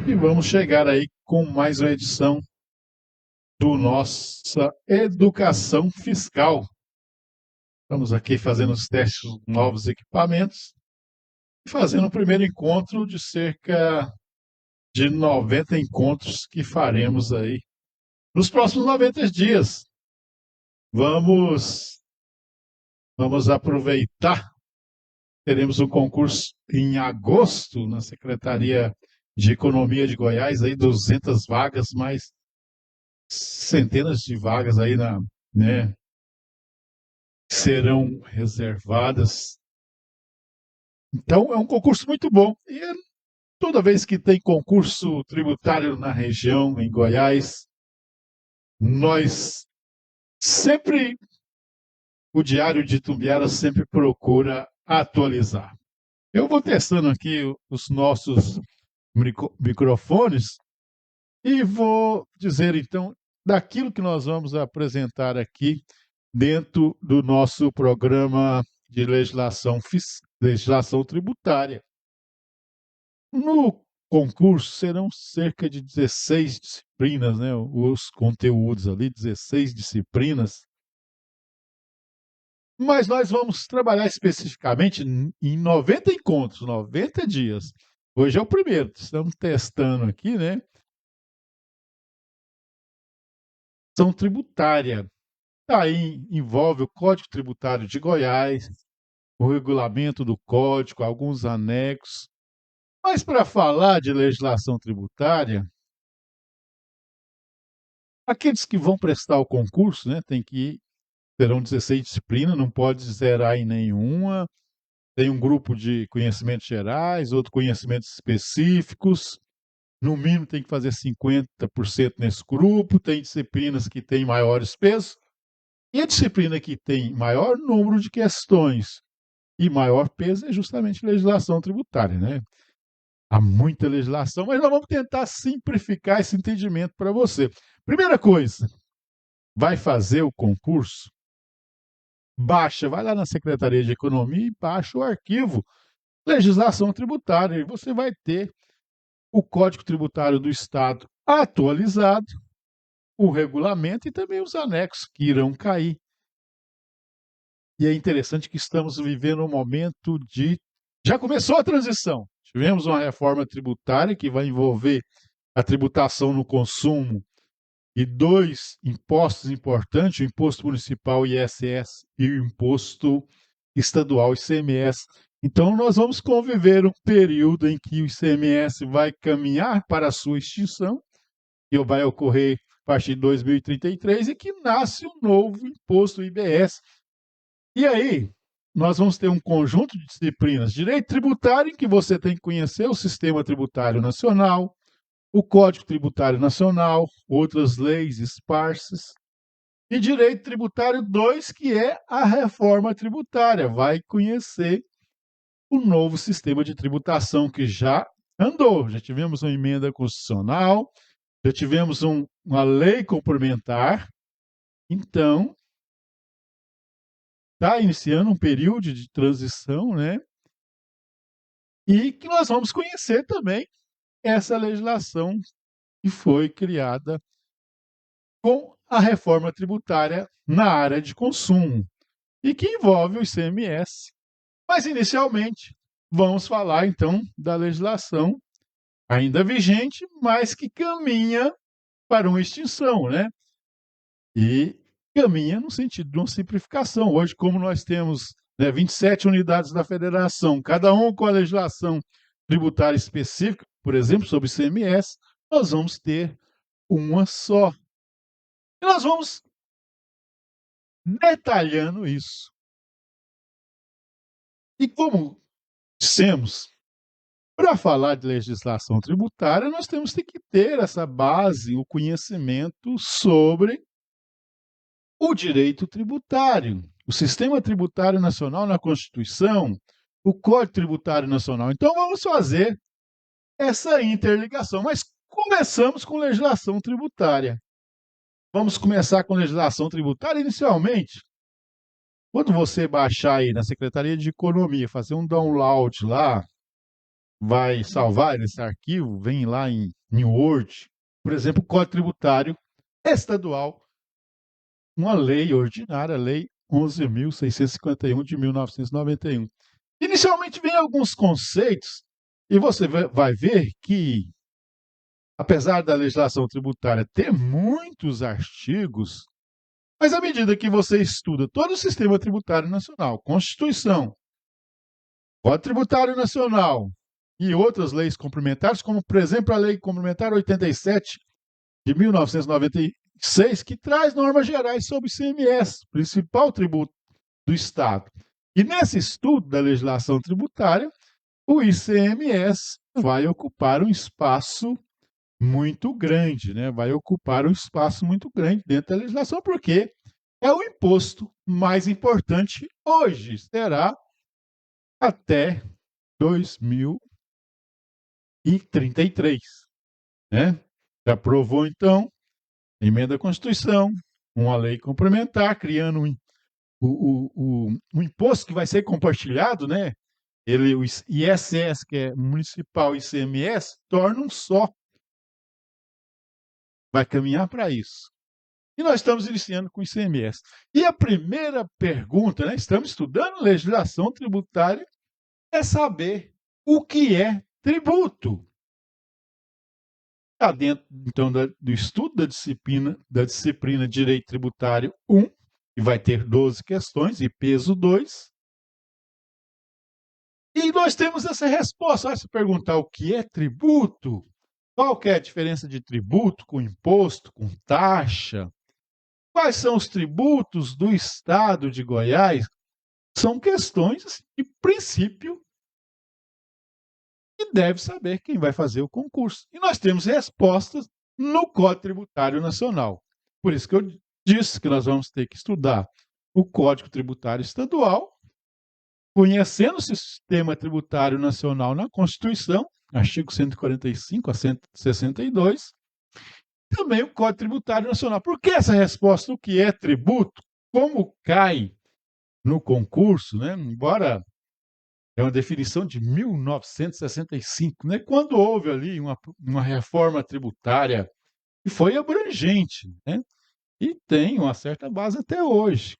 E vamos chegar aí com mais uma edição do nossa Educação Fiscal. Estamos aqui fazendo os testes dos novos equipamentos e fazendo o primeiro encontro de cerca de 90 encontros que faremos aí nos próximos 90 dias. Vamos aproveitar. Teremos um concurso em agosto na Secretaria de Economia de Goiás, aí 200 vagas, mais centenas de vagas aí né, serão reservadas. Então, é um concurso muito bom. E toda vez que tem concurso tributário na região, em Goiás, nós sempre, o Diário de Itumbiara sempre procura atualizar. Eu vou testando aqui os nossos microfones e vou dizer, então, daquilo que nós vamos apresentar aqui dentro do nosso programa de legislação tributária. No concurso serão cerca de 16 disciplinas, né? Os conteúdos ali, 16 disciplinas. Mas nós vamos trabalhar especificamente em 90 encontros, 90 dias. Hoje é o primeiro, estamos testando aqui, né? Ação tributária. Aí envolve o Código Tributário de Goiás, o regulamento do código, alguns anexos. Mas para falar de legislação tributária, aqueles que vão prestar o concurso, né, terão 16 disciplinas, não pode zerar em nenhuma. Tem um grupo de conhecimentos gerais, outro conhecimentos específicos. No mínimo tem que fazer 50% nesse grupo. Tem disciplinas que têm maiores pesos. E a disciplina que tem maior número de questões e maior peso é justamente legislação tributária, né? Há muita legislação, mas nós vamos tentar simplificar esse entendimento para você. Primeira coisa, vai fazer o concurso? Vai lá na Secretaria de Economia e baixa o arquivo Legislação Tributária e você vai ter o Código Tributário do Estado atualizado, o regulamento e também os anexos que irão cair. E é interessante que estamos vivendo um momento de... Já começou a transição. Tivemos uma reforma tributária que vai envolver a tributação no consumo e dois impostos importantes, o imposto municipal ISS e o imposto estadual ICMS. Então, nós vamos conviver um período em que o ICMS vai caminhar para a sua extinção, que vai ocorrer a partir de 2033, e que nasce um novo imposto, o IBS. E aí, nós vamos ter um conjunto de disciplinas. Direito tributário, em que você tem que conhecer o sistema tributário nacional, o Código Tributário Nacional, outras leis esparsas. E Direito Tributário 2, que é a reforma tributária. Vai conhecer o novo sistema de tributação que já andou. Já tivemos uma emenda constitucional, já tivemos uma lei complementar. Então, está iniciando um período de transição, né? E que nós vamos conhecer também essa legislação que foi criada com a reforma tributária na área de consumo e que envolve o ICMS. Mas, inicialmente, vamos falar, então, da legislação ainda vigente, mas que caminha para uma extinção, né? E caminha no sentido de uma simplificação. Hoje, como nós temos 27 unidades da federação, cada um com a legislação tributária específica, por exemplo, sobre ICMS, nós vamos ter uma só. E nós vamos detalhando isso. E como dissemos, para falar de legislação tributária, nós temos que ter essa base, o conhecimento sobre o direito tributário, o sistema tributário nacional na Constituição, o Código Tributário Nacional. Então, vamos fazer essa interligação. Mas começamos com legislação tributária. Vamos começar com legislação tributária inicialmente. Quando você baixar aí na Secretaria de Economia, fazer um download lá, vai salvar esse arquivo, vem lá em Word, por exemplo, o Código Tributário Estadual, uma lei ordinária, Lei 11.651 de 1991. Inicialmente vem alguns conceitos e você vai ver que, apesar da legislação tributária ter muitos artigos, mas à medida que você estuda todo o sistema tributário nacional, Constituição, Código Tributário Nacional e outras leis complementares, como, por exemplo, a Lei Complementar 87 de 1996, que traz normas gerais sobre o ICMS, principal tributo do Estado. E nesse estudo da legislação tributária, o ICMS vai ocupar um espaço muito grande, né? Vai ocupar um espaço muito grande dentro da legislação, porque é o imposto mais importante hoje, será até 2033, né? Já aprovou, então, emenda à Constituição, uma lei complementar, criando um imposto que vai ser compartilhado, né? O ISS, que é municipal, ICMS, torna um só. Vai caminhar para isso. E nós estamos iniciando com o ICMS. E a primeira pergunta, né? Estamos estudando legislação tributária, é saber o que é tributo. Está dentro, então, do estudo da disciplina Direito Tributário 1, que vai ter 12 questões, e peso 2. E nós temos essa resposta. Vai se perguntar o que é tributo, qual que é a diferença de tributo com imposto, com taxa, quais são os tributos do Estado de Goiás, são questões de princípio e deve saber quem vai fazer o concurso. E nós temos respostas no Código Tributário Nacional. Por isso que eu disse que nós vamos ter que estudar o Código Tributário Estadual, conhecendo o sistema tributário nacional na Constituição, artigo 145 a 162, também o Código Tributário Nacional. Por que essa resposta? O que é tributo? Como cai no concurso, né? Embora é uma definição de 1965, né? Quando houve ali uma reforma tributária que foi abrangente, né? E tem uma certa base até hoje.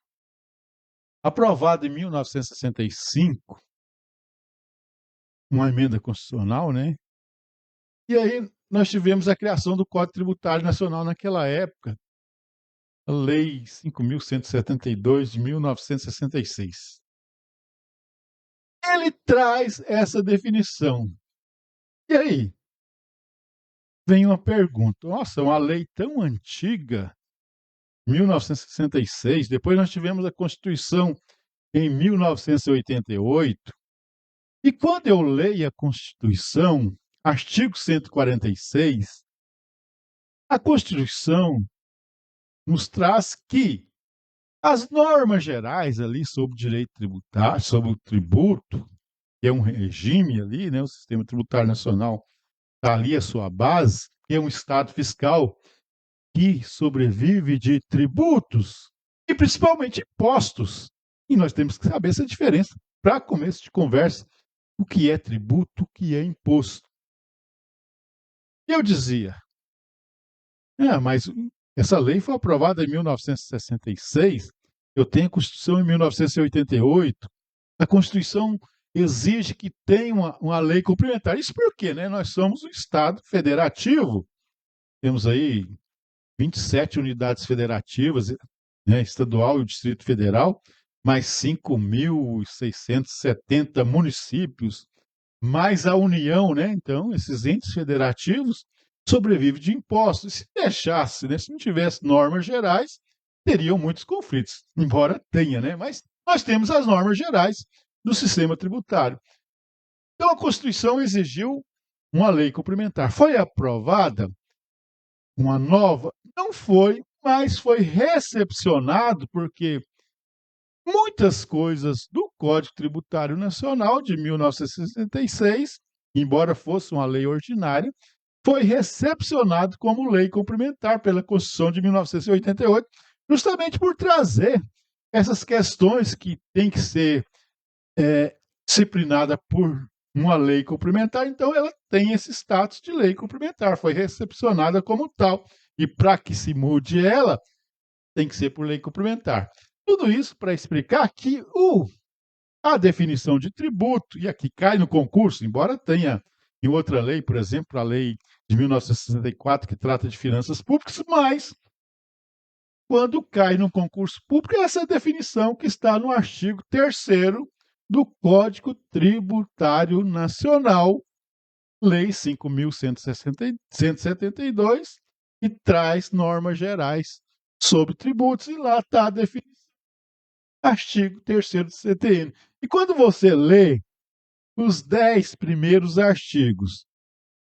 Aprovada em 1965, uma emenda constitucional, né? E aí nós tivemos a criação do Código Tributário Nacional naquela época, a Lei 5.172 de 1966. Ele traz essa definição. E aí? Vem uma pergunta. Nossa, uma lei tão antiga, 1966, depois nós tivemos a Constituição em 1988. E quando eu leio a Constituição, artigo 146, a Constituição nos traz que as normas gerais ali sobre o direito tributário, sobre o tributo, que é um regime ali, né, o sistema tributário nacional está ali a sua base, que é um estado fiscal que sobrevive de tributos e principalmente impostos. E nós temos que saber essa diferença para começo de conversa, o que é tributo, o que é imposto. E eu dizia, mas essa lei foi aprovada em 1966, eu tenho a Constituição em 1988, a Constituição exige que tenha uma lei complementar. Isso por quê? Né? Nós somos um Estado federativo, temos aí 27 unidades federativas, né, estadual e o Distrito Federal, mais 5.670 municípios, mais a União, né? Então, esses entes federativos sobrevivem de impostos. Se deixasse, né, se não tivesse normas gerais, teriam muitos conflitos, embora tenha, né? Mas nós temos as normas gerais do sistema tributário. Então, a Constituição exigiu uma lei complementar. Foi aprovada uma nova? Não foi, mas foi recepcionado porque muitas coisas do Código Tributário Nacional de 1966, embora fosse uma lei ordinária, foi recepcionado como lei complementar pela Constituição de 1988, justamente por trazer essas questões que têm que ser disciplinadas por uma lei complementar, então ela tem esse status de lei complementar, foi recepcionada como tal. E para que se mude ela, tem que ser por lei complementar. Tudo isso para explicar que a definição de tributo, e aqui cai no concurso, embora tenha em outra lei, por exemplo, a lei de 1964, que trata de finanças públicas, mas quando cai no concurso público, essa é a definição que está no artigo 3º do Código Tributário Nacional, Lei 5.172, que traz normas gerais sobre tributos, e lá está a definição, artigo 3º do CTN. E quando você lê os 10 primeiros artigos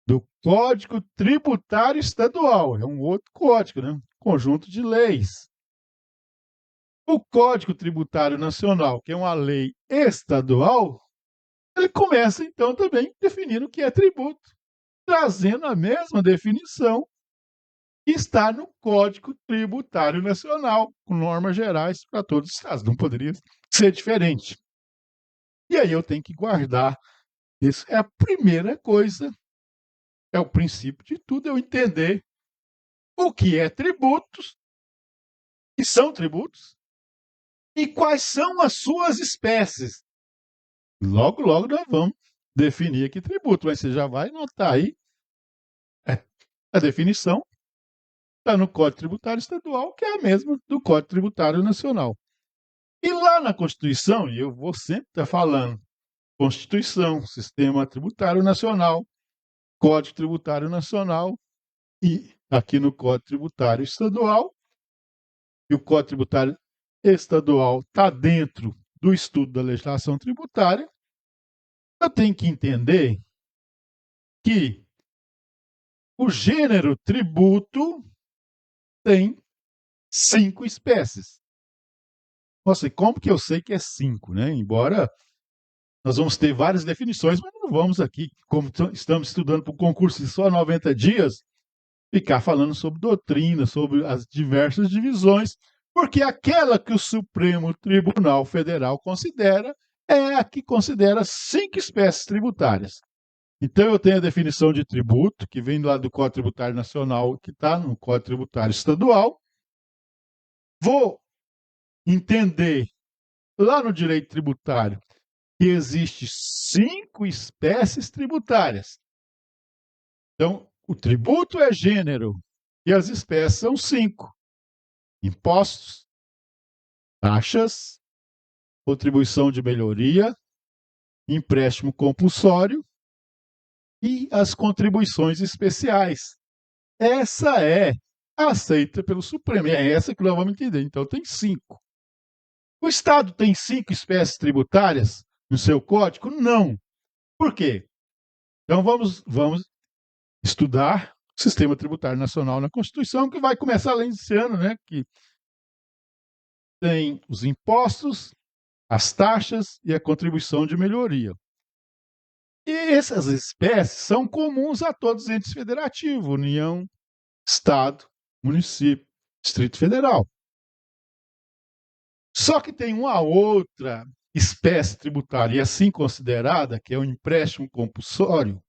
do Código Tributário Estadual, é um outro código, né? Conjunto de leis. O Código Tributário Nacional, que é uma lei estadual, ele começa então também definindo o que é tributo, trazendo a mesma definição que está no Código Tributário Nacional, com normas gerais para todos os estados. Não poderia ser diferente. E aí eu tenho que guardar isso. É a primeira coisa, é o princípio de tudo, eu entender o que é tributos, que são tributos, e quais são as suas espécies. Logo, logo nós vamos definir aqui tributo, mas você já vai notar aí a definição está no Código Tributário Estadual, que é a mesma do Código Tributário Nacional. E lá na Constituição, e eu vou sempre estar falando, Constituição, Sistema Tributário Nacional, Código Tributário Nacional, e aqui no Código Tributário Estadual, e o Código Tributário Estadual está dentro do estudo da legislação tributária, eu tenho que entender que o gênero tributo tem 5 espécies. Nossa, e como que eu sei que é 5, né? Embora nós vamos ter várias definições, mas não vamos aqui, como estamos estudando para o concurso de só 90 dias, ficar falando sobre doutrina, sobre as diversas divisões, porque aquela que o Supremo Tribunal Federal considera é a que considera 5 espécies tributárias. Então, eu tenho a definição de tributo, que vem lá do Código Tributário Nacional, que está no Código Tributário Estadual. Vou entender lá no direito tributário que existe 5 espécies tributárias. Então, o tributo é gênero e as espécies são 5: impostos, taxas, contribuição de melhoria, empréstimo compulsório e as contribuições especiais. Essa é aceita pelo Supremo, é essa que nós vamos entender. Então, tem 5. O Estado tem 5 espécies tributárias no seu código? Não. Por quê? Então, vamos estudar o Sistema Tributário Nacional na Constituição, que vai começar além desse ano, né? Que tem os impostos, as taxas e a contribuição de melhoria. E essas espécies são comuns a todos os entes federativos, União, Estado, município, Distrito Federal. Só que tem uma outra espécie tributária, e assim considerada, que é o empréstimo compulsório,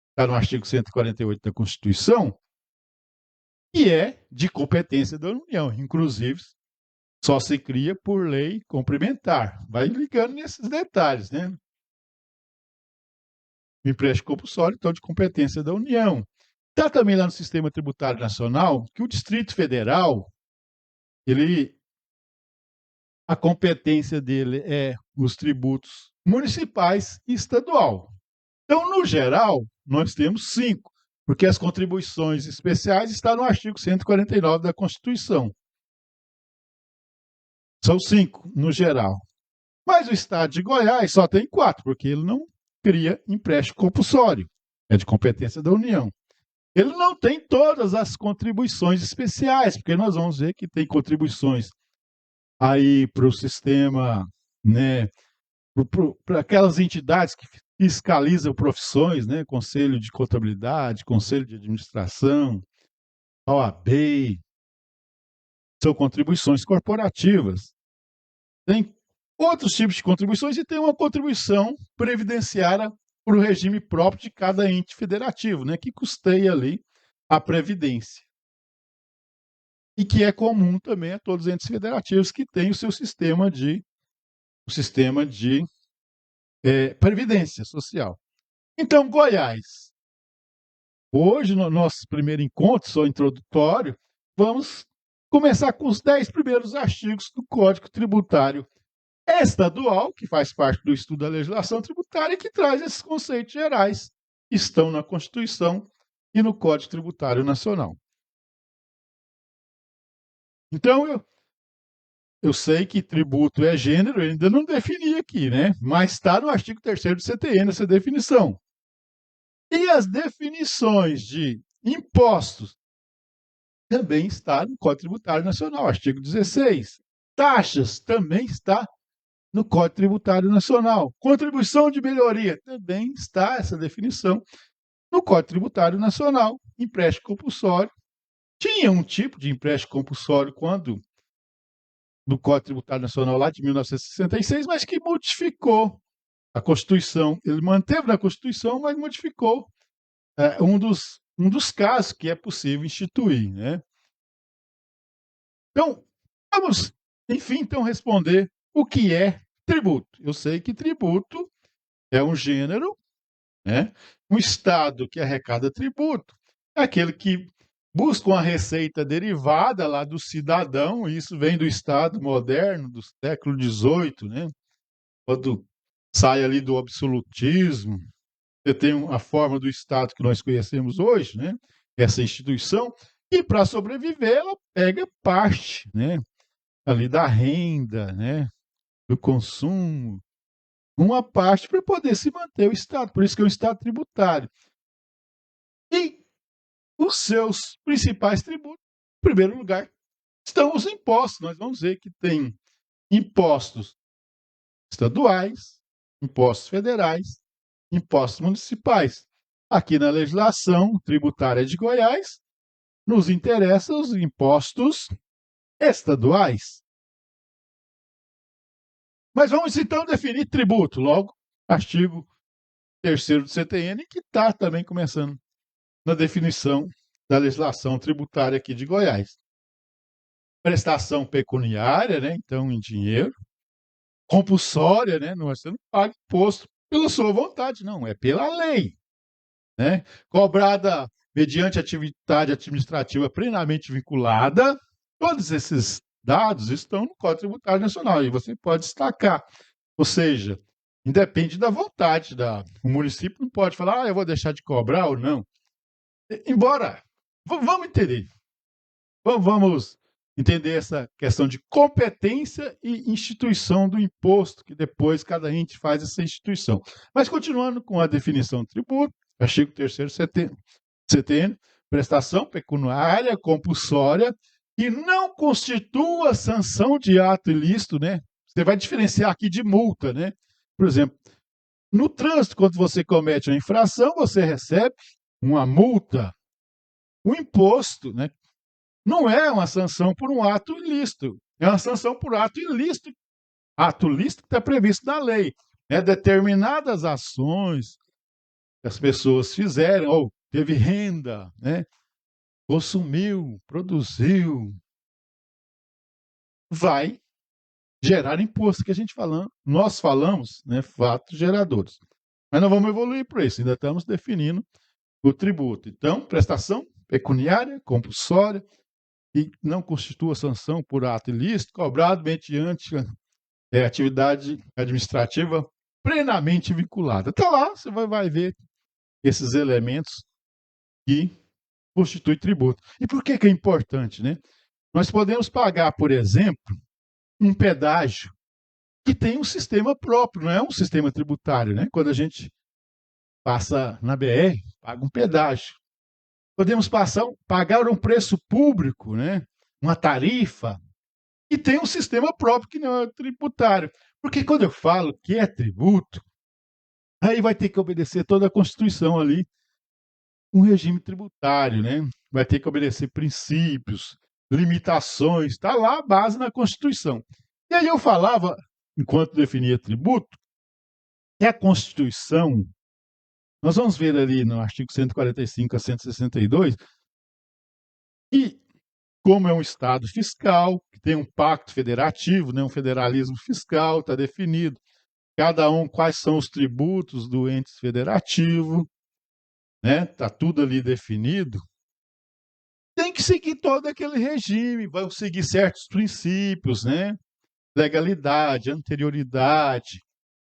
está no artigo 148 da Constituição, que é de competência da União, inclusive só se cria por lei complementar. Vai ligando nesses detalhes, né? O empréstimo compulsório, então, de competência da União. Está também lá no Sistema Tributário Nacional que o Distrito Federal, a competência dele é os tributos municipais e estadual. Então, no geral, nós temos 5, porque as contribuições especiais estão no artigo 149 da Constituição. São 5, no geral. Mas o Estado de Goiás só tem 4, porque ele não cria empréstimo compulsório. É de competência da União. Ele não tem todas as contribuições especiais, porque nós vamos ver que tem contribuições aí para o sistema, né, para aquelas entidades que fiscalizam profissões, né, Conselho de Contabilidade, Conselho de Administração, OAB, são contribuições corporativas. Tem outros tipos de contribuições e tem uma contribuição previdenciária para o regime próprio de cada ente federativo, né, que custeia ali a Previdência. E que é comum também a todos os entes federativos que têm o seu sistema de previdência social. Então, Goiás, hoje, no nosso primeiro encontro, só introdutório, vamos começar com os 10 primeiros artigos do Código Tributário Estadual, que faz parte do estudo da legislação tributária e que traz esses conceitos gerais que estão na Constituição e no Código Tributário Nacional. Então, eu sei que tributo é gênero, eu ainda não defini aqui, né? Mas está no artigo 3º do CTN essa definição. E as definições de impostos também está no Código Tributário Nacional, artigo 16. Taxas também está no Código Tributário Nacional. Contribuição de melhoria também está essa definição no Código Tributário Nacional. Empréstimo compulsório. Tinha um tipo de empréstimo compulsório quando no Código Tributário Nacional lá de 1966, mas que modificou a Constituição. Ele manteve na Constituição, mas modificou um dos casos que é possível instituir, né? Então, vamos, enfim, então responder o que é tributo. Eu sei que tributo é um gênero, né? Um Estado que arrecada tributo é aquele que busca uma receita derivada lá do cidadão, e isso vem do Estado moderno, do século XVIII, né? Quando sai ali do absolutismo, você tem a forma do Estado que nós conhecemos hoje, né? Essa instituição, e para sobreviver ela pega parte, né? Ali da renda, né? Do consumo, uma parte para poder se manter o Estado, por isso que é um Estado tributário. E os seus principais tributos, em primeiro lugar, estão os impostos. Nós vamos ver que tem impostos estaduais, impostos federais, impostos municipais. Aqui na legislação tributária de Goiás, nos interessam os impostos estaduais. Mas vamos então definir tributo, logo, artigo 3º do CTN, que está também começando na definição da legislação tributária aqui de Goiás. Prestação pecuniária, né? Então, em dinheiro. Compulsória, né? Você não paga imposto pela sua vontade, não, é pela lei, né? Cobrada mediante atividade administrativa plenamente vinculada. Todos esses dados estão no Código Tributário Nacional e você pode destacar. Ou seja, independe da vontade. O município não pode falar, eu vou deixar de cobrar ou não. Embora, vamos entender. Vamos entender essa questão de competência e instituição do imposto, que depois cada ente faz essa instituição. Mas continuando com a definição do tributo, artigo 3º CTN, prestação pecuniária compulsória que não constitua sanção de ato ilícito, né? Você vai diferenciar aqui de multa, né? Por exemplo, no trânsito, quando você comete uma infração, você recebe uma multa. O imposto, né? Não é uma sanção por um ato ilícito, é uma sanção por ato ilícito. Ato ilícito que está previsto na lei. Né? Determinadas ações que as pessoas fizeram, ou teve renda, né? Consumiu, produziu, vai gerar imposto, que a gente falando, nós falamos, né, fatos geradores. Mas não vamos evoluir para isso, ainda estamos definindo o tributo. Então, prestação pecuniária, compulsória, e não constitua sanção por ato ilícito, cobrado mediante atividade administrativa plenamente vinculada. Está lá, você vai ver esses elementos que constituem tributo. E por que é importante, né? Nós podemos pagar, por exemplo, um pedágio que tem um sistema próprio, não é um sistema tributário, né? Quando a gente passa na BR, paga um pedágio. Podemos pagar um preço público, né? Uma tarifa, e tem um sistema próprio que não é tributário. Porque quando eu falo que é tributo, aí vai ter que obedecer toda a Constituição ali, um regime tributário, né? Vai ter que obedecer princípios, limitações, está lá a base na Constituição. E aí eu falava, enquanto definia tributo, que a Constituição Nós vamos ver ali no artigo 145 a 162 que, como é um Estado fiscal, que tem um pacto federativo, né, um federalismo fiscal, está definido, cada um quais são os tributos do ente federativo, né, está tudo ali definido, tem que seguir todo aquele regime, vai seguir certos princípios, né, legalidade, anterioridade.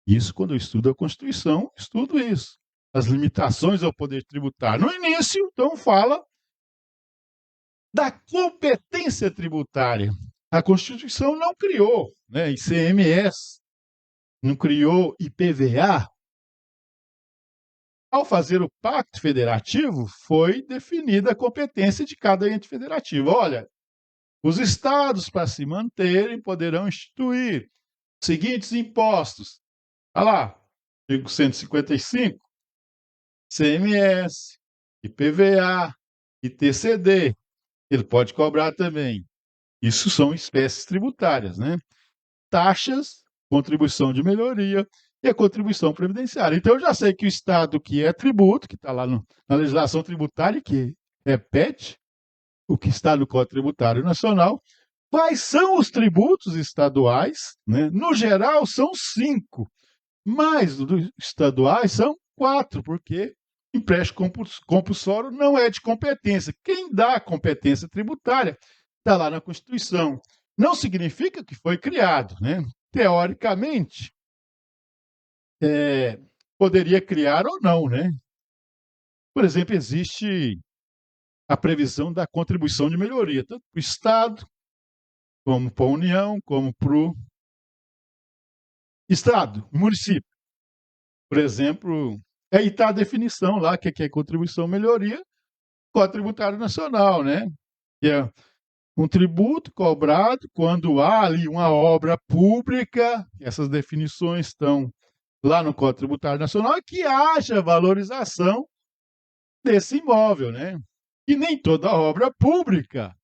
Isso, quando eu estudo a Constituição, estudo isso. As limitações ao poder tributário. No início, então, fala da competência tributária. A Constituição não criou, né, ICMS, não criou IPVA. Ao fazer o Pacto Federativo, foi definida a competência de cada ente federativo. Olha, os estados, para se manterem, poderão instituir os seguintes impostos. Olha lá, artigo 155, CMS, IPVA, ITCD. Ele pode cobrar também. Isso são espécies tributárias, né? Taxas, contribuição de melhoria e a contribuição previdenciária. Então, eu já sei que o Estado que é tributo, que está lá na legislação tributária, que repete o que está no Código Tributário Nacional, quais são os tributos estaduais, né? No geral, são 5, mas os estaduais são 4, porque empréstimo compulsório não é de competência. Quem dá a competência tributária está lá na Constituição. Não significa que foi criado, né? Teoricamente, poderia criar ou não, né? Por exemplo, existe a previsão da contribuição de melhoria, tanto para o Estado, como para a União, como para o Estado, o município. Por exemplo, aí está a definição lá, que é contribuição melhoria, Código Tributário Nacional, né? Que é um tributo cobrado quando há ali uma obra pública, essas definições estão lá no Código Tributário Nacional, e que haja valorização desse imóvel, né? E nem toda obra pública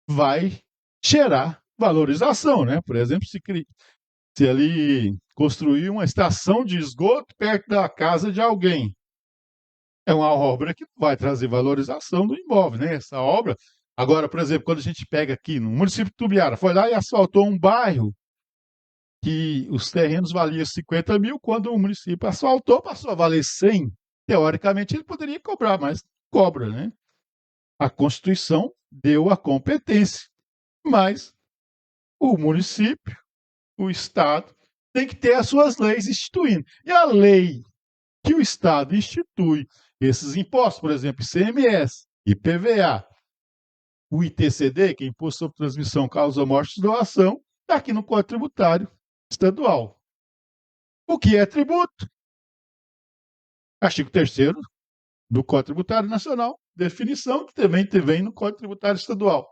vai gerar valorização, né? Por exemplo, se ali construir uma estação de esgoto perto da casa de alguém, é uma obra que vai trazer valorização do imóvel, né? Essa obra. Agora, por exemplo, quando a gente pega aqui no município de Tubiara, foi lá e asfaltou um bairro que os terrenos valiam 50 mil, quando o município asfaltou, passou a valer 100. Teoricamente, ele poderia cobrar, mas cobra, né? A Constituição deu a competência, mas o município, o Estado, tem que ter as suas leis instituindo. E a lei que o Estado institui esses impostos, por exemplo, ICMS, IPVA, o ITCD, que é Imposto sobre Transmissão, Causa, Morte e Doação, está aqui no Código Tributário Estadual. O que é tributo? Artigo 3º do Código Tributário Nacional, definição que também vem no Código Tributário Estadual.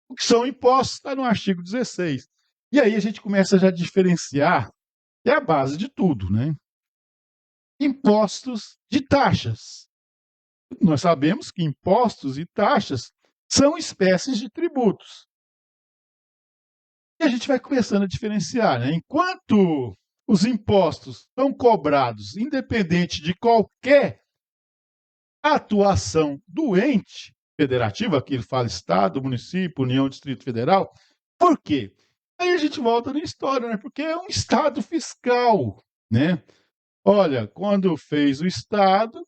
O que são impostos está no artigo 16. E aí a gente começa já a diferenciar, que é a base de tudo, né? Impostos de taxas. Nós sabemos que impostos e taxas são espécies de tributos. E a gente vai começando a diferenciar, né? Enquanto os impostos são cobrados independente de qualquer atuação do ente federativo, aqui ele fala Estado, município, União, Distrito Federal, por quê? Aí a gente volta na história, né? Porque é um Estado fiscal, né? Olha, quando fez o Estado,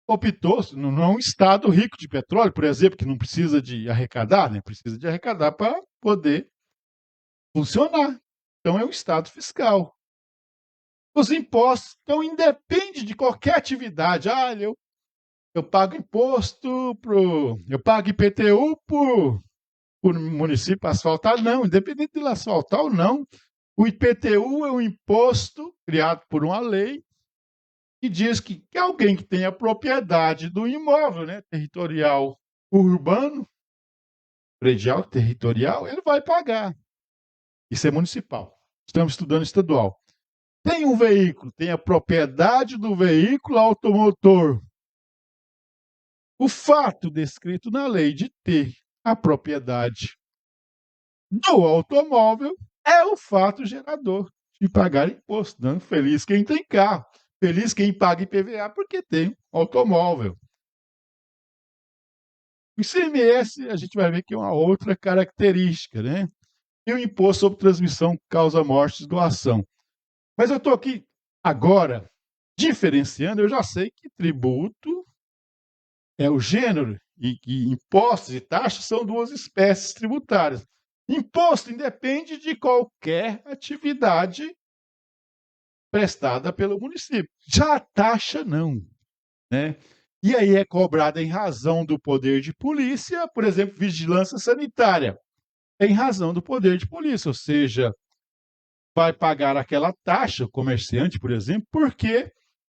optou, não é um Estado rico de petróleo, por exemplo, que não precisa de arrecadar, né? Precisa de arrecadar para poder funcionar. Então, é um Estado fiscal. Os impostos, então, independe de qualquer atividade. Ah, eu pago imposto eu pago IPTU por município asfaltar? Não, independente de ele asfaltar ou não. O IPTU é um imposto criado por uma lei que diz que alguém que tenha propriedade do imóvel, né, territorial urbano, predial, territorial, ele vai pagar. Isso é municipal. Estamos estudando estadual. Tem um veículo, tem a propriedade do veículo automotor. O fato descrito na lei de ter a propriedade do automóvel é o fato gerador de pagar imposto. Não feliz quem tem carro. Feliz quem paga IPVA porque tem automóvel. O ICMS, a gente vai ver que é uma outra característica, né? E o imposto sobre transmissão causa morte e doação. Mas eu estou aqui agora diferenciando, eu já sei que tributo é o gênero e que impostos e taxas são duas espécies tributárias. Imposto independe de qualquer atividade prestada pelo município. Já a taxa não, né? E aí é cobrada em razão do poder de polícia, por exemplo, vigilância sanitária, em razão do poder de polícia, ou seja, vai pagar aquela taxa, o comerciante, por exemplo, porque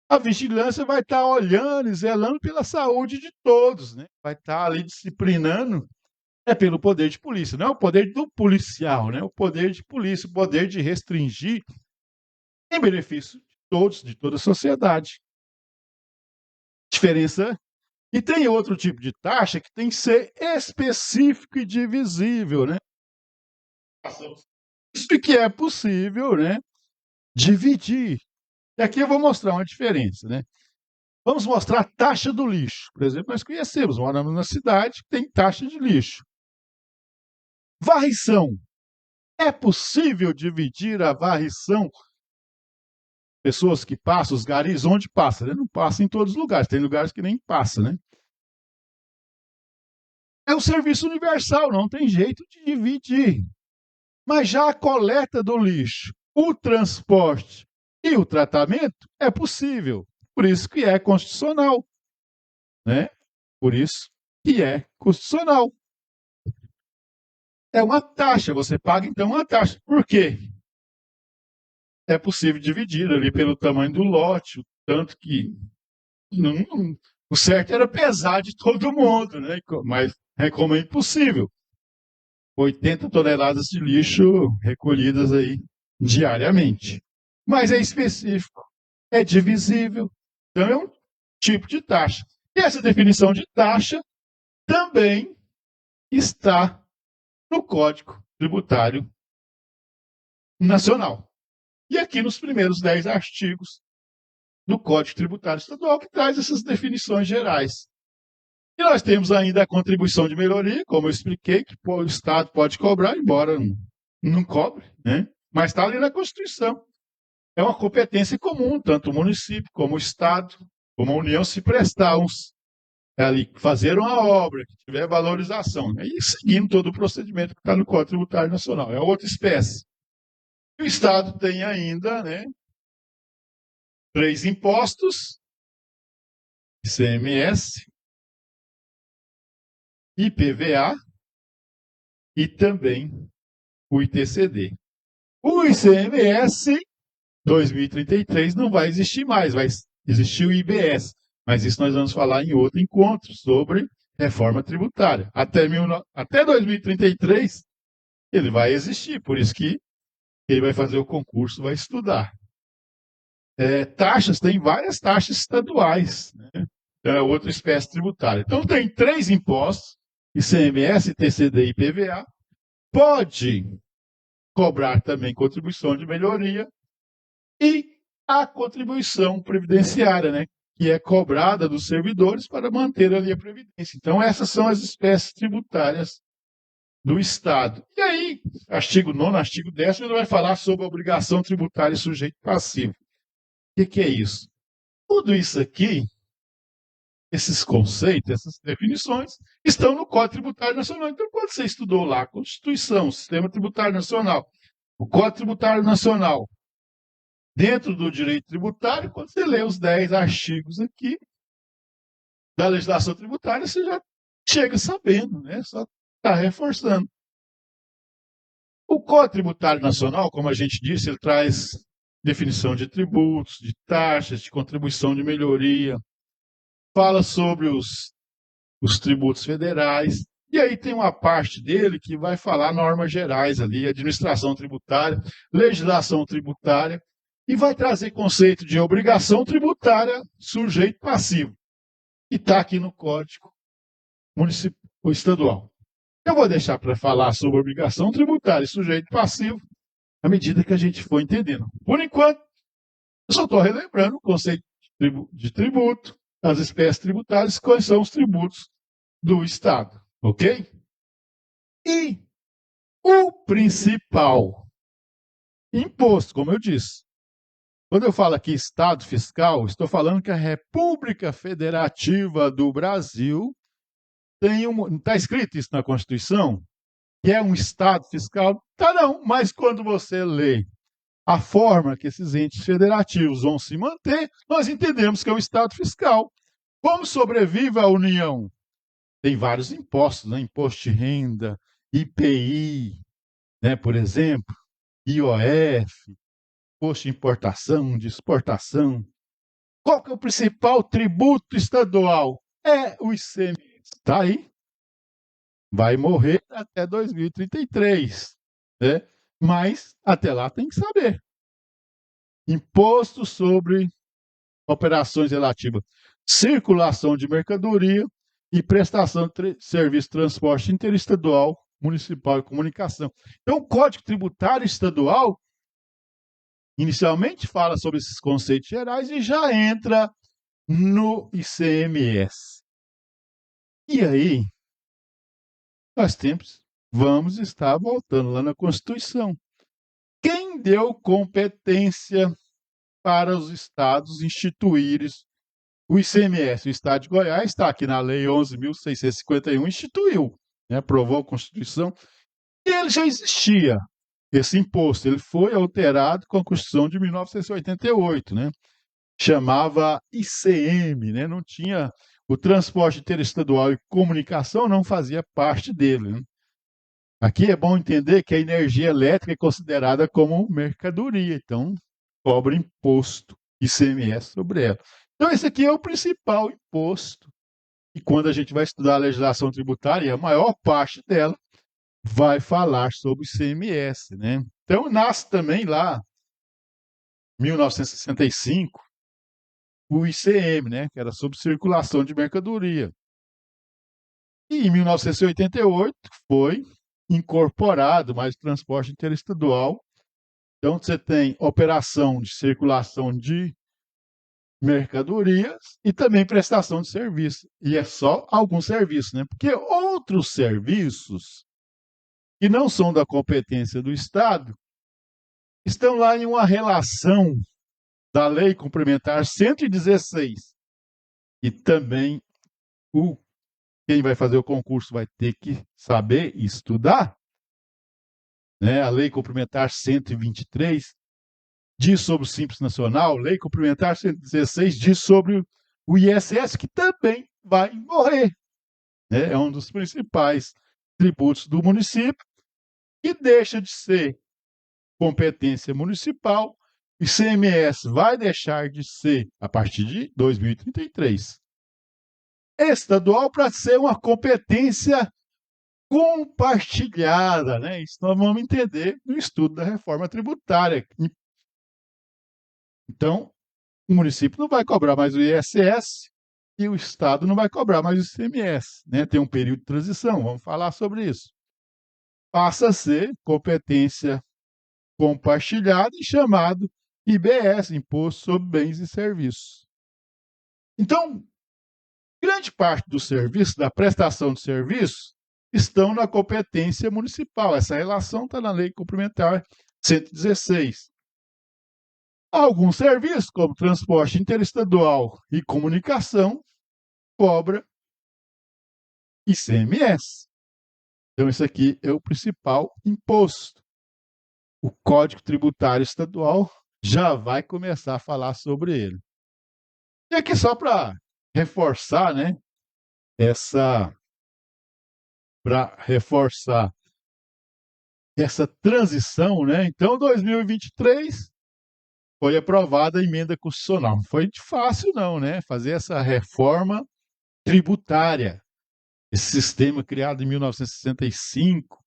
a vigilância vai estar olhando e zelando pela saúde de todos, né? Vai estar ali disciplinando, é pelo poder de polícia, não é o poder do policial, né? O poder de polícia, o poder de restringir em benefício de todos, de toda a sociedade. Diferença. E tem outro tipo de taxa que tem que ser específico e divisível, né? Isso que é possível, né? Dividir. E aqui eu vou mostrar uma diferença, né? Vamos mostrar a taxa do lixo. Por exemplo, nós conhecemos, moramos na cidade que tem taxa de lixo. Varrição. É possível dividir a varrição? Pessoas que passam, os garis, onde passa? Né? Não passa em todos os lugares, tem lugares que nem passa, né? É um serviço universal, não tem jeito de dividir. Mas já a coleta do lixo, o transporte e o tratamento é possível. Por isso que é constitucional, né? Por isso que é constitucional. É uma taxa, você paga então uma taxa. Por quê? É possível dividir ali pelo tamanho do lote, tanto que não, o certo era pesar de todo mundo, né? Mas é como é impossível. 80 toneladas de lixo recolhidas aí diariamente. Mas é específico, é divisível, então é um tipo de taxa. E essa definição de taxa também está no Código Tributário Nacional. E aqui nos primeiros 10 artigos do Código Tributário Estadual, que traz essas definições gerais. E nós temos ainda a contribuição de melhoria, como eu expliquei, que o Estado pode cobrar, embora não cobre, né? Mas está ali na Constituição. É uma competência comum, tanto o município como o Estado, como a União, se prestar ali, fazer uma obra que tiver valorização, né? E seguindo todo o procedimento que está no Código Tributário Nacional. É outra espécie. E o Estado tem ainda, né, 3 impostos: ICMS, IPVA e também o ITCD. O ICMS 2033 não vai existir mais, vai existir o IBS, mas isso nós vamos falar em outro encontro sobre reforma tributária. Até 2033 ele vai existir, por isso que ele vai fazer o concurso, vai estudar. Taxas, tem várias taxas estaduais, né? É outra espécie tributária. Então tem 3 impostos: ICMS, ITCD e IPVA. Pode cobrar também contribuição de melhoria e a contribuição previdenciária, né, que é cobrada dos servidores para manter ali a previdência. Então essas são as espécies tributárias do Estado. E aí, artigo 9º, artigo 10º, ele vai falar sobre a obrigação tributária e sujeito passivo. O que é isso? Tudo isso aqui, esses conceitos, essas definições, estão no Código Tributário Nacional. Então, quando você estudou lá a Constituição, o Sistema Tributário Nacional, o Código Tributário Nacional, dentro do direito tributário, quando você lê os 10 artigos aqui da legislação tributária, você já chega sabendo, né? Só está reforçando. O Código Tributário Nacional, como a gente disse, ele traz definição de tributos, de taxas, de contribuição de melhoria, fala sobre os tributos federais, e aí tem uma parte dele que vai falar normas gerais ali, administração tributária, legislação tributária, e vai trazer conceito de obrigação tributária, sujeito passivo, que está aqui no Código Municipal Estadual. Eu vou deixar para falar sobre obrigação tributária e sujeito passivo à medida que a gente for entendendo. Por enquanto, Eu só estou relembrando o conceito de tributo, as espécies tributárias, quais são os tributos do Estado, ok? E o principal imposto, como eu disse, quando eu falo aqui Estado fiscal, estou falando que a República Federativa do Brasil tem está escrito isso na Constituição, que é um Estado fiscal? Tá não, mas quando você lê a forma que esses entes federativos vão se manter, nós entendemos que é um Estado fiscal. Como sobrevive a União? Tem vários impostos, né? Imposto de renda, IPI, né, por exemplo, IOF, imposto de importação, de exportação. Qual que é o principal tributo estadual? É o ICMS. Está aí. Vai morrer até 2033. Né? Mas até lá tem que saber. Imposto sobre operações relativas à circulação de mercadoria e prestação de serviço de transporte interestadual, municipal e comunicação. Então, o Código Tributário Estadual inicialmente fala sobre esses conceitos gerais e já entra no ICMS. E aí, nós vamos estar voltando lá na Constituição. Quem deu competência para os estados instituírem o ICMS? O estado de Goiás está aqui na Lei 11.651, instituiu, né, aprovou a Constituição, e ele já existia, esse imposto. Ele foi alterado com a Constituição de 1988, né? Chamava ICM, né? Não tinha o transporte interestadual e comunicação, não fazia parte dele. Né? Aqui é bom entender que a energia elétrica é considerada como mercadoria, então cobra imposto ICMS sobre ela. Então esse aqui é o principal imposto. E quando a gente vai estudar a legislação tributária, a maior parte dela vai falar sobre o ICMS, né? Então nasce também lá, 1965, o ICM, né, que era sobre circulação de mercadoria. E em 1988 foi incorporado mais transporte interestadual. Então você tem operação de circulação de mercadorias e também prestação de serviço. E é só alguns serviços, né? Porque outros serviços que não são da competência do Estado estão lá em uma relação da Lei Complementar 116. E também quem vai fazer o concurso vai ter que saber estudar. Né? A Lei Complementar 123 diz sobre o Simples Nacional, Lei Complementar 116 diz sobre o ISS, que também vai morrer. Né? É um dos principais tributos do município, que deixa de ser competência municipal. O ICMS vai deixar de ser a partir de 2033. Estadual para ser uma competência compartilhada, né? Isso nós vamos entender no estudo da reforma tributária. Então, o município não vai cobrar mais o ISS e o Estado não vai cobrar mais o ICMS, né? Tem um período de transição, vamos falar sobre isso. Passa a ser competência compartilhada e chamado IBS, Imposto sobre Bens e Serviços. Então, grande parte do serviço, da prestação de serviço, estão na competência municipal. Essa relação está na Lei Complementar 116. Alguns serviços, como transporte interestadual e comunicação, cobra ICMS. Então, esse aqui é o principal imposto. O Código Tributário Estadual já vai começar a falar sobre ele. E aqui só para reforçar, né, essa transição, né? Então, 2023 foi aprovada a emenda constitucional. Não foi fácil não, né, fazer essa reforma tributária. Esse sistema criado em 1965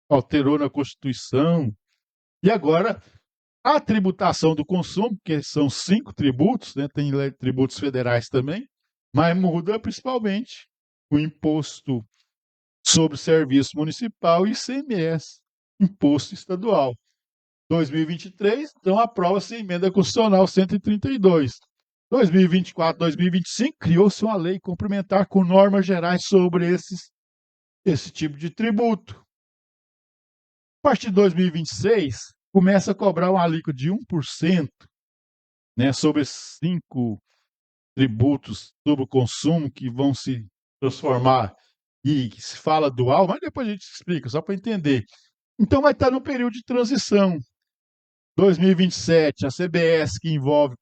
alterou na Constituição. E agora a tributação do consumo, que são 5 tributos, né? Tem tributos federais também, mas muda principalmente o imposto sobre serviço municipal e ICMS, imposto estadual. 2023, então aprova-se a emenda constitucional 132. 2024, 2025, criou-se uma lei complementar com normas gerais sobre esse tipo de tributo. A partir de 2026, começa a cobrar uma alíquota de 1%, né, sobre esses 5 tributos sobre o consumo que vão se transformar e que se fala dual, mas depois a gente explica, só para entender. Então vai estar no período de transição. 2027, a CBS, que envolve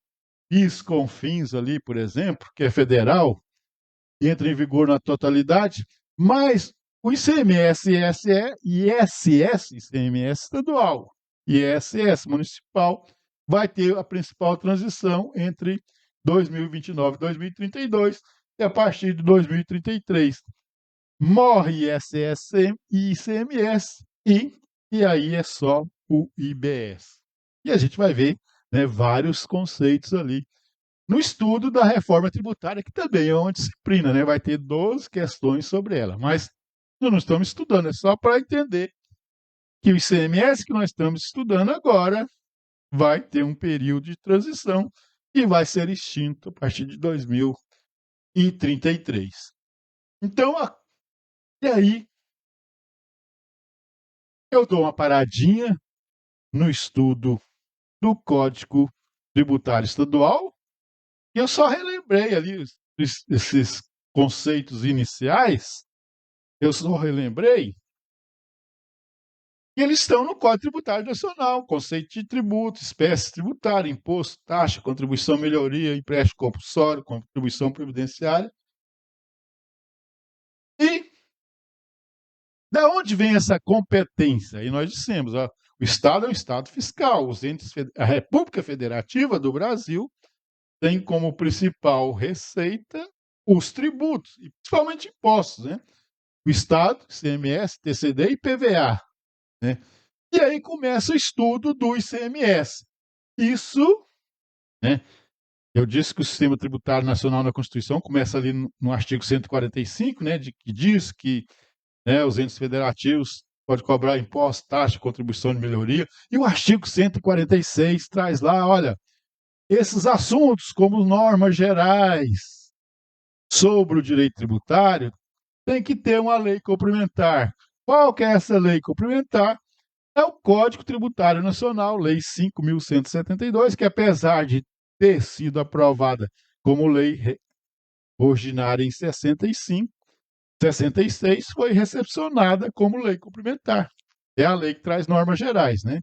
PIS, CONFINS ali, por exemplo, que é federal, entra em vigor na totalidade, mas o ICMS, ISS, ICMS estadual, ISS municipal, vai ter a principal transição entre 2029 e 2032, e a partir de 2033 morre ISS e ICMS, e aí é só o IBS. E a gente vai ver, né, vários conceitos ali no estudo da reforma tributária, que também é uma disciplina, né? Vai ter 12 questões sobre ela. Mas nós não estamos estudando, é só para entender que o ICMS que nós estamos estudando agora vai ter um período de transição e vai ser extinto a partir de 2033. Então, e aí eu dou uma paradinha no estudo do Código Tributário Estadual e eu só relembrei ali esses conceitos iniciais. Eu só relembrei que eles estão no Código Tributário Nacional, conceito de tributo, espécie tributária, imposto, taxa, contribuição, melhoria, empréstimo compulsório, contribuição previdenciária. E da onde vem essa competência? E nós dissemos, ó, o Estado é um Estado fiscal, a República Federativa do Brasil tem como principal receita os tributos, e principalmente impostos, né? O Estado, ICMS, TCD e PVA, né? E aí começa o estudo do ICMS. Isso, né? Eu disse que o sistema tributário nacional na Constituição começa ali no artigo 145, né, que diz que, né, os entes federativos podem cobrar imposto, taxa, contribuição de melhoria. E o artigo 146 traz lá, olha, esses assuntos como normas gerais sobre o direito tributário tem que ter uma lei complementar. Qual que é essa lei complementar? É o Código Tributário Nacional, Lei 5.172, que apesar de ter sido aprovada como lei originária em 65, 66, foi recepcionada como lei complementar. É a lei que traz normas gerais, né?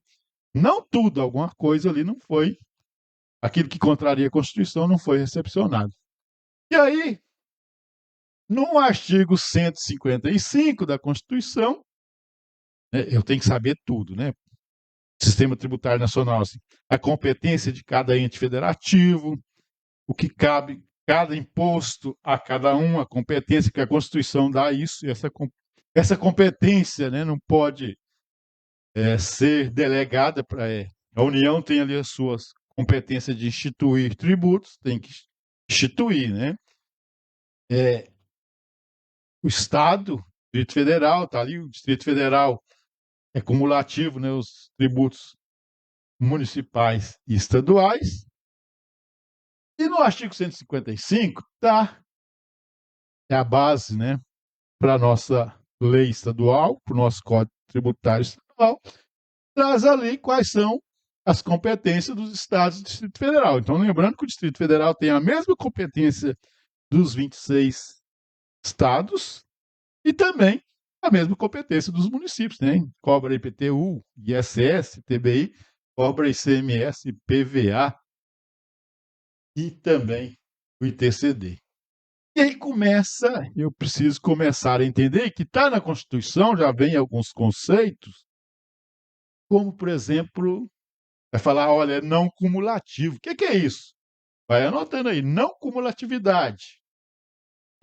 Não tudo, alguma coisa ali não foi, aquilo que contraria a Constituição não foi recepcionado. E aí, no artigo 155 da Constituição, né, eu tenho que saber tudo, né? Sistema tributário nacional, assim, a competência de cada ente federativo, o que cabe cada imposto a cada um, a competência que a Constituição dá isso, e essa competência, né, não pode ser delegada para. A União tem ali as suas competências de instituir tributos, tem que instituir, né? O Estado, o Distrito Federal, está ali, o Distrito Federal é cumulativo, né, os tributos municipais e estaduais. E no artigo 155 é a base, né, para a nossa lei estadual, para o nosso Código Tributário Estadual, traz ali quais são as competências dos estados e do Distrito Federal. Então, lembrando que o Distrito Federal tem a mesma competência dos 26 estados e também a mesma competência dos municípios, né? Cobra IPTU, ISS, TBI, cobra ICMS, PVA e também o ITCD. E aí eu preciso começar a entender que está na Constituição, já vem alguns conceitos, como, por exemplo, vai falar, olha, é não cumulativo. O que é isso? Vai anotando aí, não cumulatividade.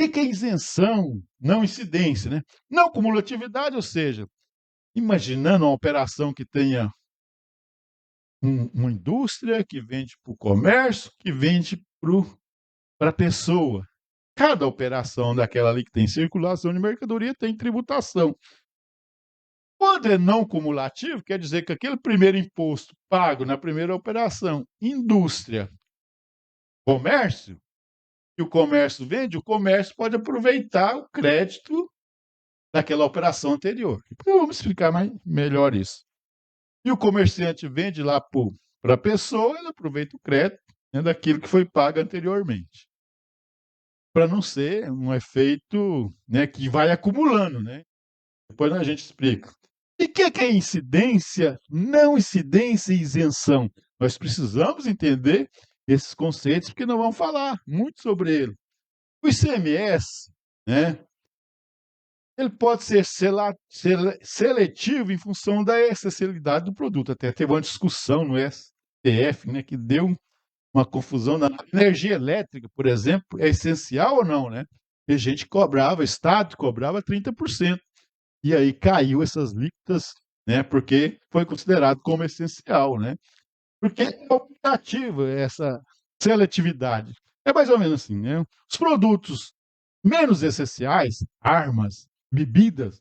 O que é isenção, não incidência, né? Não cumulatividade, ou seja, imaginando uma operação que tenha uma indústria que vende para o comércio, que vende para a pessoa. Cada operação daquela ali que tem circulação de mercadoria tem tributação. Quando é não cumulativo, quer dizer que aquele primeiro imposto pago na primeira operação, indústria, comércio, e o comércio vende, o comércio pode aproveitar o crédito daquela operação anterior. Então, vamos explicar melhor isso. E o comerciante vende lá para a pessoa, ele aproveita o crédito, né, daquilo que foi pago anteriormente. Para não ser um efeito, né, que vai acumulando, né? Depois a gente explica. E o que é incidência, não incidência e isenção? Nós precisamos entender esses conceitos, porque nós vamos falar muito sobre ele. O ICMS, né, ele pode ser seletivo em função da essencialidade do produto. Até teve uma discussão no STF, né, que deu uma confusão na energia elétrica, por exemplo, é essencial ou não, né? E a gente cobrava, o Estado cobrava 30%. E aí caiu essas alíquotas, né, porque foi considerado como essencial, né? Porque é optativo essa seletividade. É mais ou menos assim, né? Os produtos menos essenciais, armas, bebidas,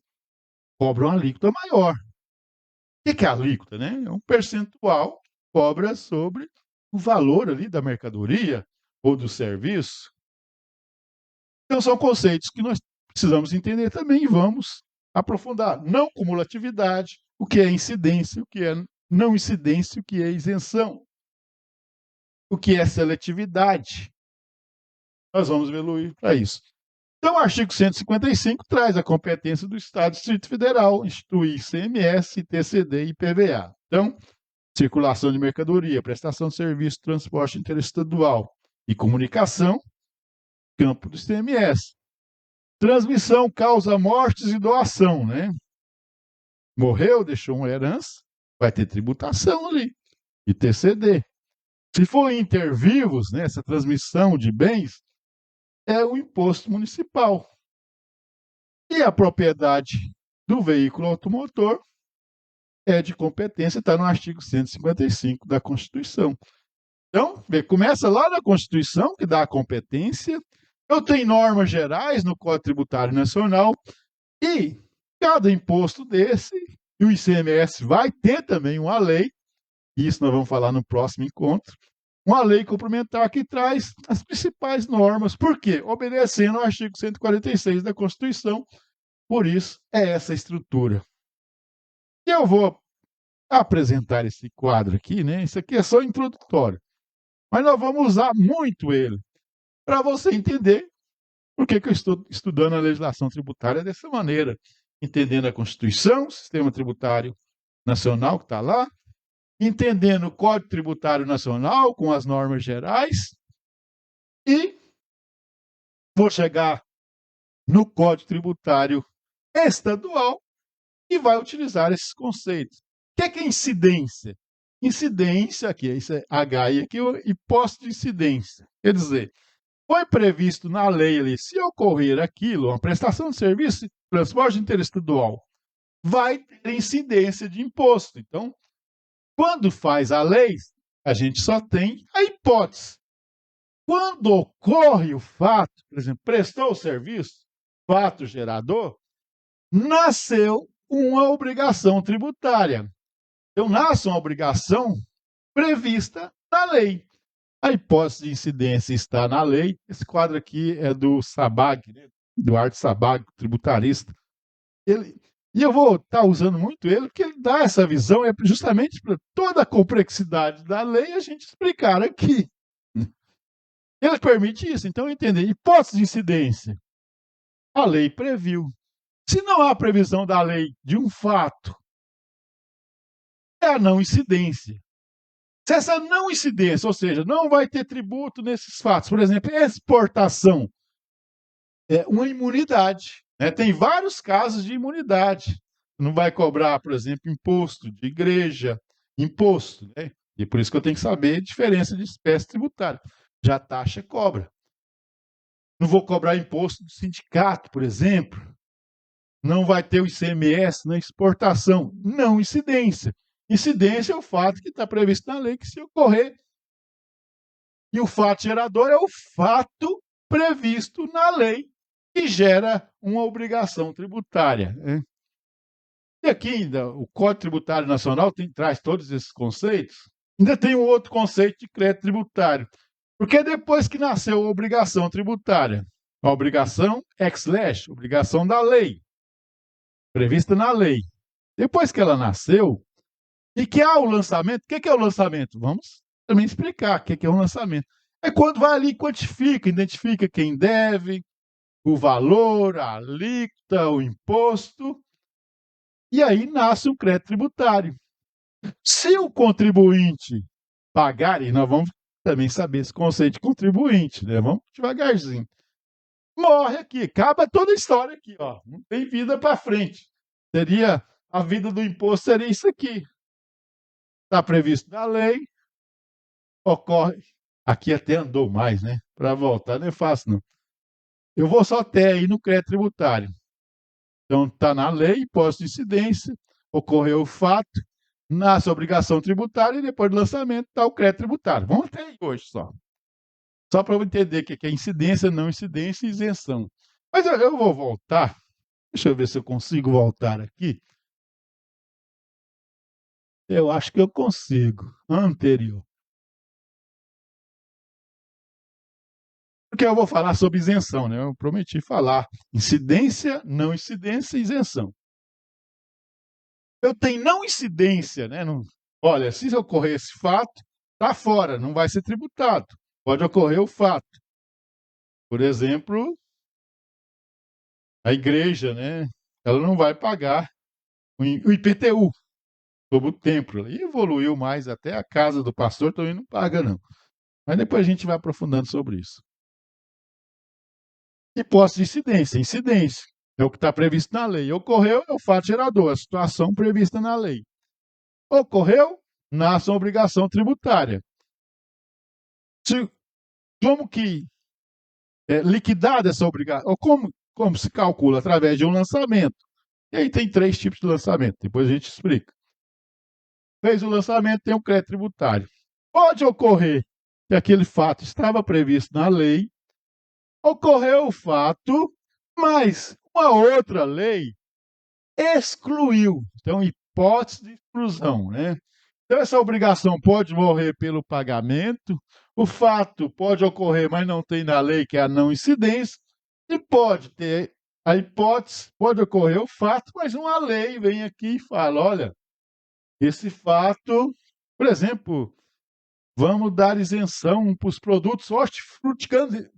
cobram alíquota maior. O que é a alíquota, né? É um percentual que cobra sobre o valor ali da mercadoria ou do serviço. Então, são conceitos que nós precisamos entender também e vamos aprofundar. Não cumulatividade, o que é incidência, o que é não incidência, o que é isenção, o que é seletividade. Nós vamos evoluir para isso. Então, o artigo 155 traz a competência do Estado e Distrito Federal, instituir ICMS, TCD e IPVA. Então, circulação de mercadoria, prestação de serviço, transporte interestadual e comunicação, campo do ICMS. Transmissão, causa mortes e doação, né? Morreu, deixou uma herança, vai ter tributação ali, e TCD. Se for inter vivos, né, essa transmissão de bens, é o imposto municipal. E a propriedade do veículo automotor é de competência, está no artigo 155 da Constituição. Então, começa lá na Constituição, que dá a competência. Eu tenho normas gerais no Código Tributário Nacional e cada imposto desse, e o ICMS vai ter também uma lei, isso nós vamos falar no próximo encontro, uma lei complementar que traz as principais normas. Por quê? Obedecendo ao artigo 146 da Constituição. Por isso, é essa estrutura. E eu vou apresentar esse quadro aqui, né? Isso aqui é só introdutório. Mas nós vamos usar muito ele para você entender por que eu estou estudando a legislação tributária dessa maneira, entendendo a Constituição, o sistema tributário nacional que está lá, entendendo o Código Tributário Nacional com as normas gerais e vou chegar no Código Tributário Estadual e vai utilizar esses conceitos. O que é incidência? Incidência, aqui, isso é H, e aqui é imposto de incidência. Quer dizer, foi previsto na lei ali, se ocorrer aquilo, uma prestação de serviço de transporte interestadual, vai ter incidência de imposto. Então, quando faz a lei, a gente só tem a hipótese. Quando ocorre o fato, por exemplo, prestou o serviço, fato gerador, nasceu uma obrigação tributária. Então, nasce uma obrigação prevista na lei. A hipótese de incidência está na lei. Esse quadro aqui é do Sabag, né? Eduardo Sabag, tributarista. E eu vou estar usando muito ele, porque ele dá essa visão, é justamente para toda a complexidade da lei a gente explicar aqui. Ele permite isso. Então, entender. Hipótese de incidência. A lei previu. Se não há previsão da lei de um fato, é a não incidência. Se essa não incidência, ou seja, não vai ter tributo nesses fatos, por exemplo, exportação, é uma imunidade. Né? Tem vários casos de imunidade. Não vai cobrar, por exemplo, imposto de igreja, imposto. Né? E por isso que eu tenho que saber a diferença de espécie tributária. Já a taxa cobra. Não vou cobrar imposto do sindicato, por exemplo. Não vai ter o ICMS na exportação. Não incidência. Incidência é o fato que está previsto na lei que se ocorrer. E o fato gerador é o fato previsto na lei que gera uma obrigação tributária. Né? E aqui ainda, o Código Tributário Nacional traz todos esses conceitos. Ainda tem um outro conceito de crédito tributário. Porque depois que nasceu a obrigação tributária, a obrigação ex lege, obrigação da lei, prevista na lei. Depois que ela nasceu, e que há o lançamento, o que é o lançamento? Vamos também explicar o que é um lançamento. É quando vai ali e quantifica, identifica quem deve, o valor, a alíquota, o imposto, e aí nasce um crédito tributário. Se o contribuinte pagar, e nós vamos também saber esse conceito de contribuinte, né? Vamos devagarzinho. Morre aqui, acaba toda a história aqui, ó. Não tem vida para frente. Seria a vida do imposto seria isso aqui. Está previsto na lei, ocorre. Aqui até andou mais, né? Para voltar não é fácil, não. Eu vou só até aí no crédito tributário. Então, está na lei, posto de incidência, ocorreu o fato, nasce a obrigação tributária e depois do lançamento está o crédito tributário. Vamos até aí hoje só. Só para eu entender o que é incidência, não incidência e isenção. Mas eu vou voltar. Deixa eu ver se eu consigo voltar aqui. Eu acho que eu consigo. Anterior. Porque eu vou falar sobre isenção, né? Eu prometi falar incidência, não incidência e isenção. Eu tenho não incidência, né? Não, olha, se ocorrer esse fato, está fora, não vai ser tributado. Pode ocorrer o fato. Por exemplo, a igreja, né? Ela não vai pagar o IPTU sobre o templo. E evoluiu mais, até a casa do pastor também não paga, não. Mas depois a gente vai aprofundando sobre isso. Hipótese de incidência. Incidência é o que está previsto na lei. Ocorreu, é o fato gerador, a situação prevista na lei. Ocorreu, nasce uma obrigação tributária. Como que é liquidada essa obrigação? Ou como se calcula? Através de um lançamento. E aí tem 3 tipos de lançamento, depois a gente explica. Fez o lançamento, tem um crédito tributário. Pode ocorrer que aquele fato estava previsto na lei, ocorreu o fato, mas uma outra lei excluiu. Então, hipótese de exclusão, né? Então, essa obrigação pode morrer pelo pagamento, o fato pode ocorrer, mas não tem na lei, que é a não incidência, e pode ter a hipótese, pode ocorrer o fato, mas uma lei vem aqui e fala: olha, esse fato, por exemplo, vamos dar isenção para os produtos hortifruti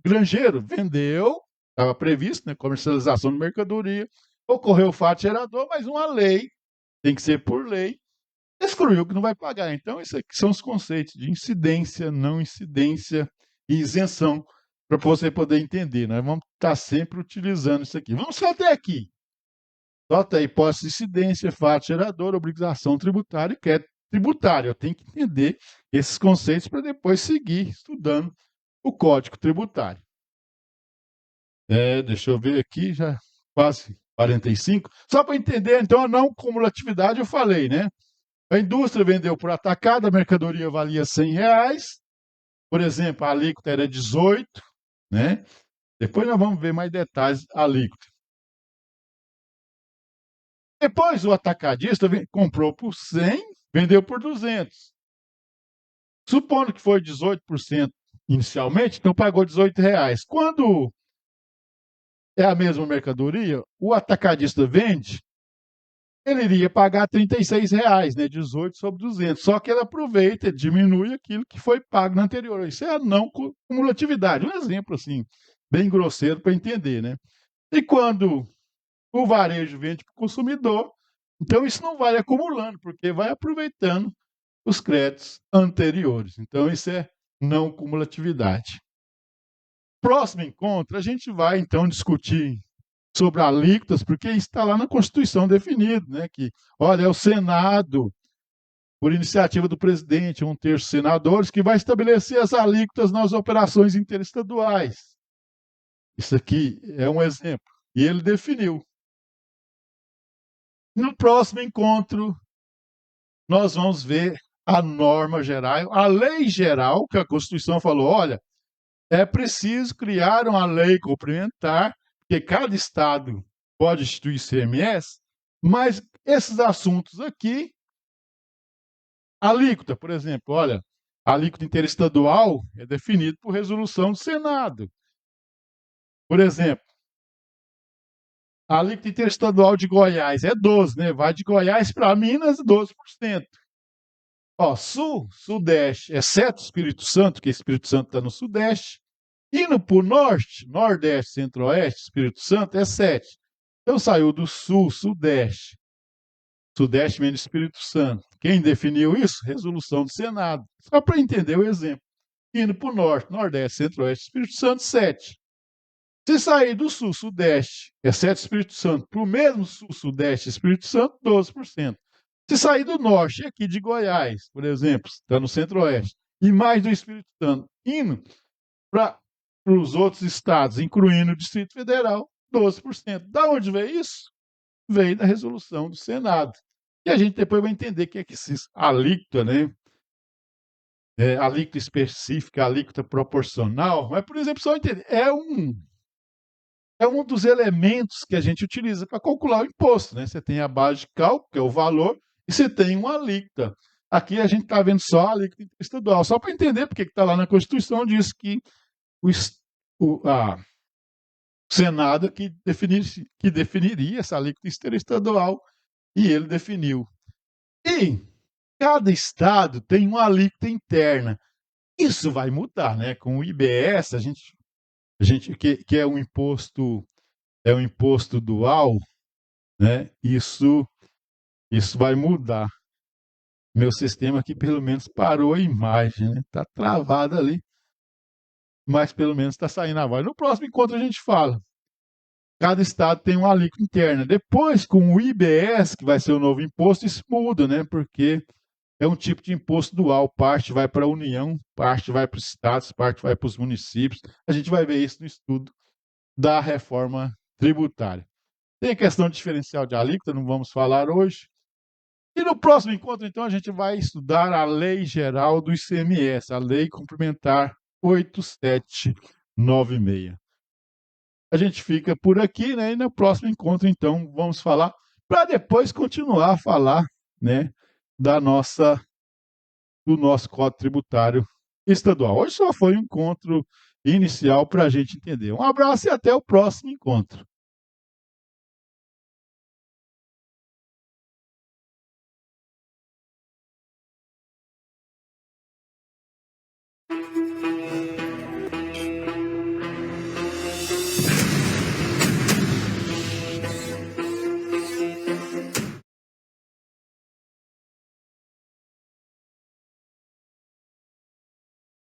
granjeiro. Vendeu, estava previsto, né, comercialização de mercadoria, ocorreu o fato gerador, mas uma lei, tem que ser por lei, excluiu que não vai pagar. Então, isso aqui são os conceitos de incidência, não incidência e isenção, para você poder entender. Nós vamos estar sempre utilizando isso aqui. Vamos só até aqui. Só até hipótese de incidência, fato gerador, obrigação tributária e crédito tributário. Eu tenho que entender esses conceitos para depois seguir estudando o Código Tributário. Deixa eu ver aqui, já quase 45. Só para entender, então, a não cumulatividade eu falei, né? A indústria vendeu por atacado, a mercadoria valia R$100. Por exemplo, a alíquota era 18, né? Depois nós vamos ver mais detalhes da alíquota. Depois o atacadista comprou por 100, vendeu por 200. Supondo que foi 18% inicialmente, então pagou R$18. Quando é a mesma mercadoria, o atacadista vende, ele iria pagar R$36, né? 18 sobre 200. Só que ele aproveita, ele diminui aquilo que foi pago no anterior. Isso é a não cumulatividade. Um exemplo assim, bem grosseiro para entender, né? E quando o varejo vende para o consumidor, então isso não vai acumulando, porque vai aproveitando os créditos anteriores. Então isso é não cumulatividade. Próximo encontro, a gente vai então discutir sobre alíquotas, porque está lá na Constituição definido, né, que, olha, é o Senado, por iniciativa do presidente, 1/3 dos senadores, que vai estabelecer as alíquotas nas operações interestaduais. Isso aqui é um exemplo. E ele definiu. No próximo encontro, nós vamos ver a norma geral, a lei geral, que a Constituição falou, olha, é preciso criar uma lei complementar, porque cada estado pode instituir ICMS, mas esses assuntos aqui, alíquota, por exemplo, olha, a alíquota interestadual é definida por resolução do Senado. Por exemplo, a alíquota interestadual de Goiás é 12, né? Vai de Goiás para Minas, 12%. Ó, Sul, Sudeste, exceto Espírito Santo, que Espírito Santo está no Sudeste. Indo para o Norte, Nordeste, Centro-Oeste, Espírito Santo, é 7. Então saiu do Sul, Sudeste. Sudeste menos Espírito Santo. Quem definiu isso? Resolução do Senado. Só para entender o exemplo. Indo para o Norte, Nordeste, Centro-Oeste, Espírito Santo, 7. Se sair do Sul, Sudeste, exceto Espírito Santo, para o mesmo Sul, Sudeste, Espírito Santo, 12%. Se sair do Norte, aqui de Goiás, por exemplo, está no Centro-Oeste, e mais do Espírito Santo, indo para os outros estados, incluindo o Distrito Federal, 12%. Da onde veio isso? Veio da resolução do Senado. E a gente depois vai entender o que é que esses alíquota, né? Alíquota específica, alíquota proporcional. Mas, por exemplo, só entender, é um dos elementos que a gente utiliza para calcular o imposto, né? Você tem a base de cálculo, que é o valor, e você tem uma alíquota. Aqui a gente está vendo só a alíquota estadual, só para entender porque está lá na Constituição, diz que o Senado que definiria essa alíquota interestadual, e ele definiu. E cada estado tem uma alíquota interna. Isso vai mudar, né? Com o IBS, a gente que é um imposto dual, né? Isso vai mudar. Meu sistema aqui pelo menos parou a imagem, né? Tá travada ali, mas pelo menos está saindo a voz. No próximo encontro a gente fala. Cada estado tem uma alíquota interna. Depois, com o IBS, que vai ser o novo imposto, isso muda, né? Porque é um tipo de imposto dual. Parte vai para a União, parte vai para os estados, parte vai para os municípios. A gente vai ver isso no estudo da reforma tributária. Tem a questão de diferencial de alíquota, não vamos falar hoje. E no próximo encontro, então, a gente vai estudar a Lei Geral do ICMS, a Lei Complementar 8796. A gente fica por aqui, né? E no próximo encontro, então, vamos falar, para depois continuar a falar, né, do nosso Código Tributário Estadual. Hoje só foi um encontro inicial para a gente entender. Um abraço e até o próximo encontro.